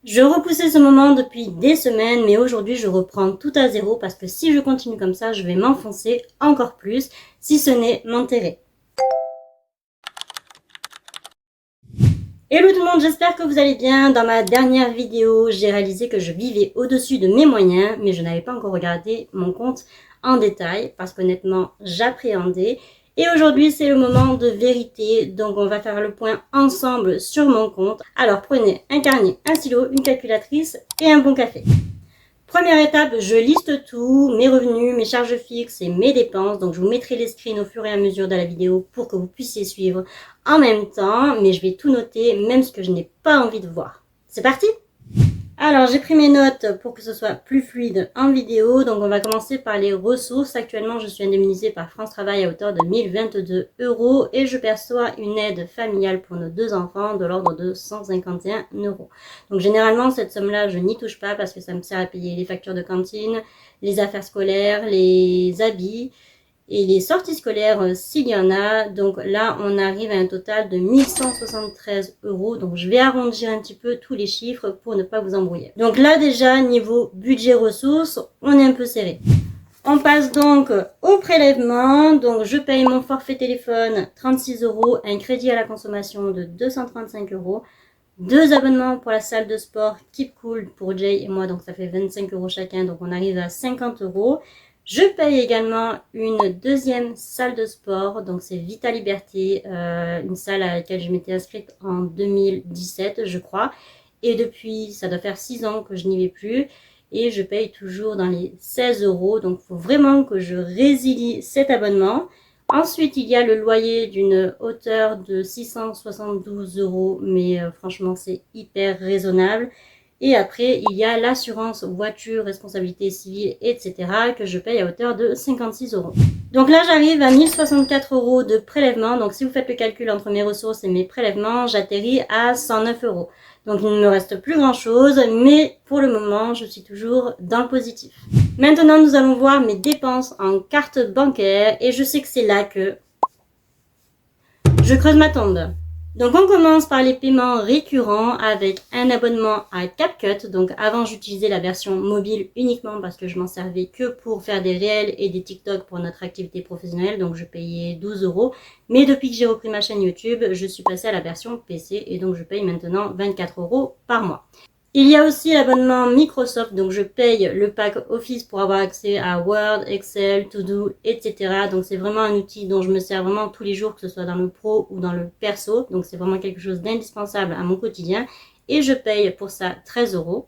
Je repoussais ce moment depuis des semaines, mais aujourd'hui je reprends tout à zéro parce que si je continue comme ça, je vais m'enfoncer encore plus, si ce n'est m'enterrer. Hello tout le monde, j'espère que vous allez bien. Dans ma dernière vidéo, j'ai réalisé que je vivais au-dessus de mes moyens, mais je n'avais pas encore regardé mon compte en détail parce qu'honnêtement, j'appréhendais. Et aujourd'hui, c'est le moment de vérité, donc on va faire le point ensemble sur mon compte. Alors prenez un carnet, un stylo, une calculatrice et un bon café. Première étape, je liste tout, mes revenus, mes charges fixes et mes dépenses. Donc je vous mettrai les screens au fur et à mesure de la vidéo pour que vous puissiez suivre en même temps. Mais je vais tout noter, même ce que je n'ai pas envie de voir. C'est parti ? Alors j'ai pris mes notes pour que ce soit plus fluide en vidéo. Donc on va commencer par les ressources. Actuellement je suis indemnisée par France Travail à hauteur de 1022 € et je perçois une aide familiale pour nos 2 enfants de l'ordre de 151 €. Donc généralement cette somme-là je n'y touche pas parce que ça me sert à payer les factures de cantine, les affaires scolaires, les habits et les sorties scolaires s'il y en a. Donc là on arrive à un total de 1173 €. Donc je vais arrondir un petit peu tous les chiffres pour ne pas vous embrouiller. Donc là déjà niveau budget ressources, on est un peu serré. On passe donc au prélèvement. Donc je paye mon forfait téléphone 36 €, un crédit à la consommation de 235 €, 2 abonnements pour la salle de sport Keep Cool pour Jay et moi, donc ça fait 25 € chacun, donc on arrive à 50 €. Je paye également une deuxième salle de sport, donc c'est Vita Liberté, une salle à laquelle je m'étais inscrite en 2017 je crois, et depuis ça doit faire 6 ans que je n'y vais plus, et je paye toujours dans les 16 €, donc il faut vraiment que je résilie cet abonnement. Ensuite, il y a le loyer d'une hauteur de 672 €, mais franchement c'est hyper raisonnable. Et après, il y a l'assurance voiture, responsabilité civile, etc. que je paye à hauteur de 56 €. Donc là, j'arrive à 1064 € de prélèvement. Donc si vous faites le calcul entre mes ressources et mes prélèvements, j'atterris à 109 €. Donc il ne me reste plus grand chose, mais pour le moment, je suis toujours dans le positif. Maintenant, nous allons voir mes dépenses en carte bancaire et je sais que c'est là que je creuse ma tombe. Donc on commence par les paiements récurrents avec un abonnement à CapCut. Donc avant j'utilisais la version mobile uniquement parce que je m'en servais que pour faire des réels et des TikTok pour notre activité professionnelle. Donc je payais 12 €. Mais depuis que j'ai repris ma chaîne YouTube, je suis passée à la version PC et donc je paye maintenant 24 € par mois. Il y a aussi l'abonnement Microsoft, donc je paye le pack Office pour avoir accès à Word, Excel, To Do, etc. Donc c'est vraiment un outil dont je me sers vraiment tous les jours, que ce soit dans le pro ou dans le perso. Donc c'est vraiment quelque chose d'indispensable à mon quotidien et je paye pour ça 13 €.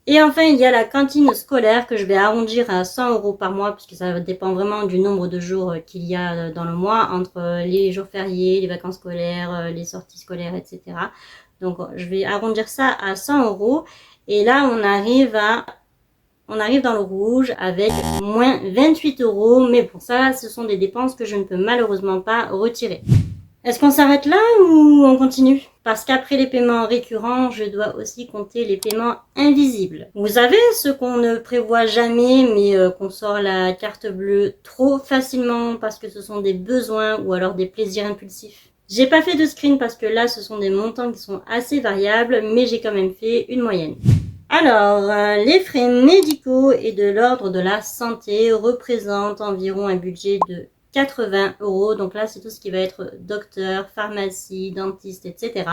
Et enfin, il y a la cantine scolaire que je vais arrondir à 100 € par mois puisque ça dépend vraiment du nombre de jours qu'il y a dans le mois entre les jours fériés, les vacances scolaires, les sorties scolaires, etc. Donc je vais arrondir ça à 100 € et là on arrive dans le rouge avec moins 28 €, mais pour ça ce sont des dépenses que je ne peux malheureusement pas retirer. Est-ce qu'on s'arrête là ou on continue? Parce qu'après les paiements récurrents, je dois aussi compter les paiements invisibles. Vous savez, ce qu'on ne prévoit jamais, mais qu'on sort la carte bleue trop facilement parce que ce sont des besoins ou alors des plaisirs impulsifs. J'ai pas fait de screen parce que là, ce sont des montants qui sont assez variables, mais j'ai quand même fait une moyenne. Alors, les frais médicaux et de l'ordre de la santé représentent environ un budget de 80 €. Donc là, c'est tout ce qui va être docteur, pharmacie, dentiste, etc.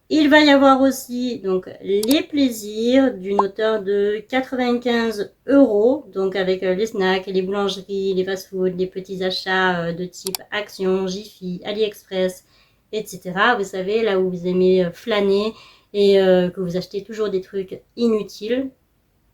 Il va y avoir aussi donc les plaisirs d'une hauteur de 95 €, donc avec les snacks, les boulangeries, les fast-foods, les petits achats de type Action, Jiffy, AliExpress, etc. Vous savez, là où vous aimez flâner et que vous achetez toujours des trucs inutiles,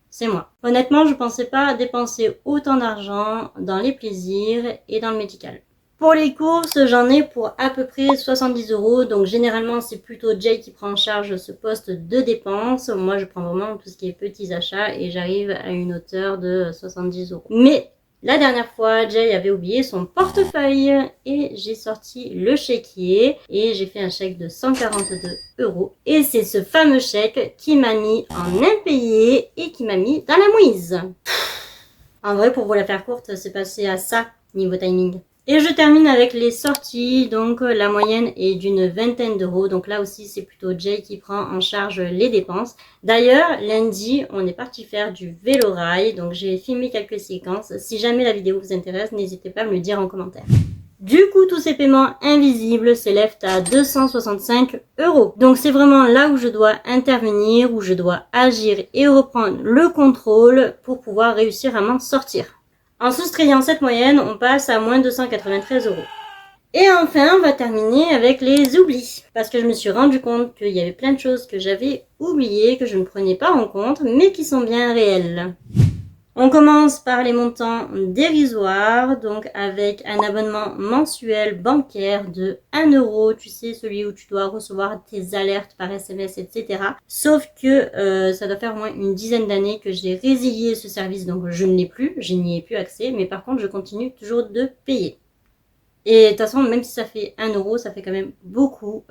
c'est moi. Honnêtement, je pensais pas dépenser autant d'argent dans les plaisirs et dans le médical. Pour les courses, j'en ai pour à peu près 70 €. Donc généralement, c'est plutôt Jay qui prend en charge ce poste de dépenses. Moi, je prends vraiment tout ce qui est petits achats et j'arrive à une hauteur de 70 €. Mais la dernière fois, Jay avait oublié son portefeuille et j'ai sorti le chéquier et j'ai fait un chèque de 142 €. Et c'est ce fameux chèque qui m'a mis en impayé et qui m'a mis dans la mouise. En vrai, pour vous la faire courte, c'est passé à ça niveau timing. Et je termine avec les sorties, donc la moyenne est d'une vingtaine d'euros. Donc là aussi, c'est plutôt Jay qui prend en charge les dépenses. D'ailleurs, lundi, on est parti faire du vélo-rail. Donc j'ai filmé quelques séquences. Si jamais la vidéo vous intéresse, n'hésitez pas à me le dire en commentaire. Du coup, tous ces paiements invisibles s'élèvent à 265 euros. Donc c'est vraiment là où je dois intervenir, où je dois agir et reprendre le contrôle pour pouvoir réussir à m'en sortir. En soustrayant cette moyenne, on passe à moins 293 euros. Et enfin, on va terminer avec les oublis. Parce que je me suis rendu compte qu'il y avait plein de choses que j'avais oubliées, que je ne prenais pas en compte, mais qui sont bien réelles. On commence par les montants dérisoires, donc avec un abonnement mensuel bancaire de 1 euro, tu sais, celui où tu dois recevoir tes alertes par SMS, etc. Sauf que ça doit faire au moins une dizaine d'années que j'ai résilié ce service, donc je ne l'ai plus, je n'y ai plus accès, mais par contre je continue toujours de payer. Et de toute façon, même si ça fait 1 euro, ça fait quand même beaucoup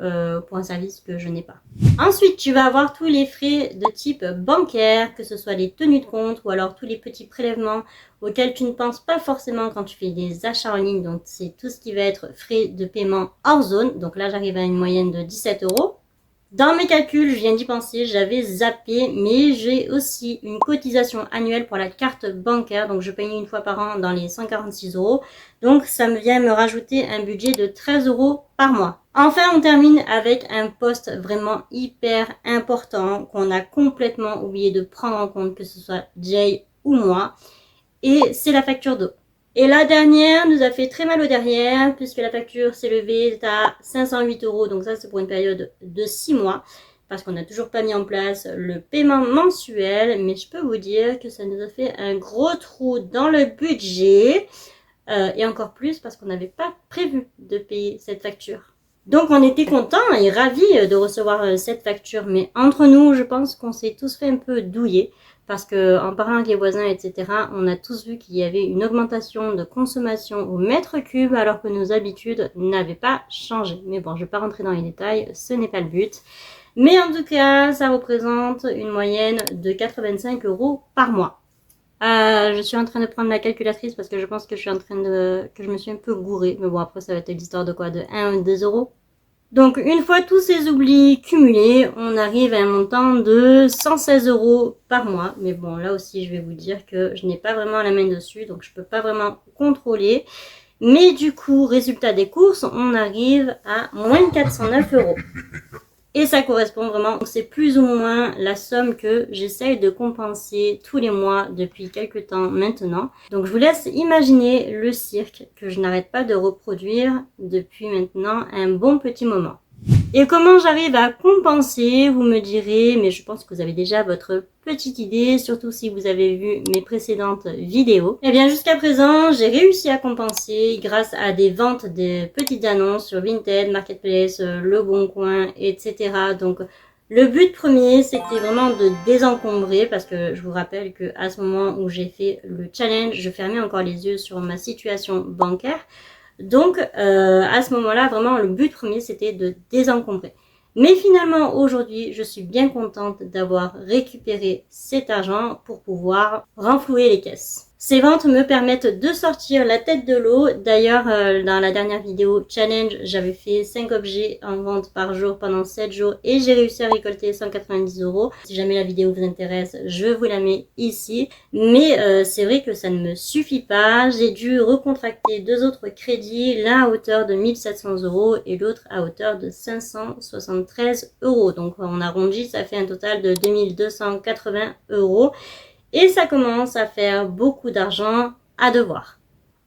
pour un service que je n'ai pas. Ensuite, tu vas avoir tous les frais de type bancaire, que ce soit les tenues de compte ou alors tous les petits prélèvements auxquels tu ne penses pas forcément quand tu fais des achats en ligne. Donc, c'est tout ce qui va être frais de paiement hors zone. Donc là, j'arrive à une moyenne de 17 euros. Dans mes calculs, je viens d'y penser, j'avais zappé, mais j'ai aussi une cotisation annuelle pour la carte bancaire, donc je paye une fois par an dans les 146 euros. Donc ça me vient me rajouter un budget de 13 euros par mois. Enfin, on termine avec un poste vraiment hyper important qu'on a complètement oublié de prendre en compte, que ce soit Jay ou moi, et c'est la facture d'eau. Et la dernière nous a fait très mal au derrière puisque la facture s'est levée à 508 euros. Donc ça, c'est pour une période de 6 mois parce qu'on n'a toujours pas mis en place le paiement mensuel. Mais je peux vous dire que ça nous a fait un gros trou dans le budget et encore plus parce qu'on n'avait pas prévu de payer cette facture. Donc on était contents et ravis de recevoir cette facture. Mais entre nous, je pense qu'on s'est tous fait un peu douiller. Parce que en parlant avec les voisins, etc., on a tous vu qu'il y avait une augmentation de consommation au mètre cube alors que nos habitudes n'avaient pas changé. Mais bon, je ne vais pas rentrer dans les détails, ce n'est pas le but. Mais en tout cas, ça représente une moyenne de 85 euros par mois. Je suis en train de prendre ma calculatrice parce que je pense que je me suis un peu gourée. Mais bon, après, ça va être l'histoire de quoi? De 1 ou 2 euros. Donc, une fois tous ces oublis cumulés, on arrive à un montant de 116 euros par mois. Mais bon, là aussi, je vais vous dire que je n'ai pas vraiment la main dessus, donc je peux pas vraiment contrôler. Mais du coup, résultat des courses, on arrive à moins 409 euros. Et ça correspond vraiment, c'est plus ou moins la somme que j'essaye de compenser tous les mois depuis quelques temps maintenant. Donc je vous laisse imaginer le cirque que je n'arrête pas de reproduire depuis maintenant un bon petit moment. Et comment j'arrive à compenser, vous me direz, mais je pense que vous avez déjà votre petite idée, surtout si vous avez vu mes précédentes vidéos. Eh bien, jusqu'à présent, j'ai réussi à compenser grâce à des ventes de petites annonces sur Vinted, Marketplace, Le Bon Coin, etc. Donc, le but premier, c'était vraiment de désencombrer parce que je vous rappelle que à ce moment où j'ai fait le challenge, je fermais encore les yeux sur ma situation bancaire. Donc, à ce moment-là, vraiment, le but premier, c'était de désencombrer. Mais finalement, aujourd'hui, je suis bien contente d'avoir récupéré cet argent pour pouvoir renflouer les caisses. Ces ventes me permettent de sortir la tête de l'eau. D'ailleurs, dans la dernière vidéo challenge, j'avais fait 5 objets en vente par jour pendant 7 jours et j'ai réussi à récolter 190 euros. Si jamais la vidéo vous intéresse, je vous la mets ici. Mais c'est vrai que ça ne me suffit pas. J'ai dû recontracter 2 autres crédits, l'un à hauteur de 1700 euros et l'autre à hauteur de 573 euros. Donc on arrondit, ça fait un total de 2280 euros. Et ça commence à faire beaucoup d'argent à devoir.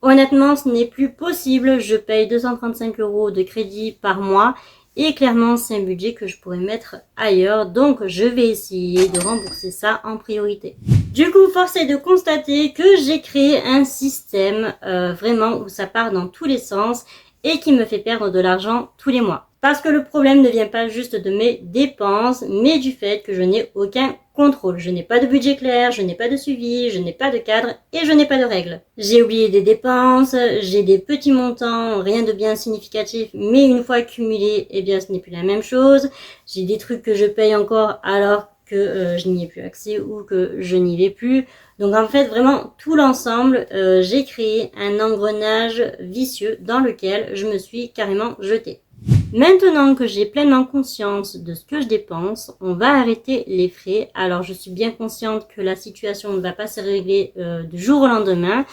Honnêtement, ce n'est plus possible. Je paye 235 euros de crédit par mois. Et clairement, c'est un budget que je pourrais mettre ailleurs. Donc, je vais essayer de rembourser ça en priorité. Du coup, force est de constater que j'ai créé un système vraiment où ça part dans tous les sens et qui me fait perdre de l'argent tous les mois. Parce que le problème ne vient pas juste de mes dépenses, mais du fait que je n'ai aucun contrôle. Je n'ai pas de budget clair, je n'ai pas de suivi, je n'ai pas de cadre et je n'ai pas de règles. J'ai oublié des dépenses, j'ai des petits montants, rien de bien significatif, mais une fois cumulé, eh bien ce n'est plus la même chose. J'ai des trucs que je paye encore alors que je n'y ai plus accès ou que je n'y vais plus. Donc en fait, vraiment, tout l'ensemble, j'ai créé un engrenage vicieux dans lequel je me suis carrément jetée. Maintenant que j'ai pleinement conscience de ce que je dépense, on va arrêter les frais. Alors je suis bien consciente que la situation ne va pas se régler du jour au lendemain,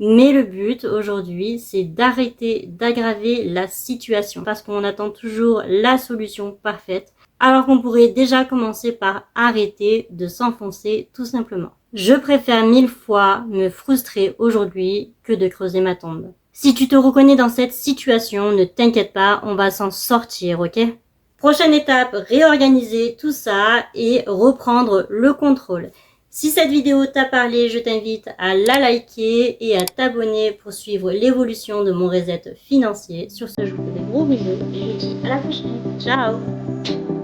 mais le but aujourd'hui, c'est d'arrêter d'aggraver la situation parce qu'on attend toujours la solution parfaite, alors qu'on pourrait déjà commencer par arrêter de s'enfoncer tout simplement. Je préfère 1000 fois me frustrer aujourd'hui que de creuser ma tombe. Si tu te reconnais dans cette situation, ne t'inquiète pas, on va s'en sortir, ok? Prochaine étape, réorganiser tout ça et reprendre le contrôle. Si cette vidéo t'a parlé, je t'invite à la liker et à t'abonner pour suivre l'évolution de mon reset financier. Sur ce, je vous fais des gros bisous et je vous dis à la prochaine. Ciao!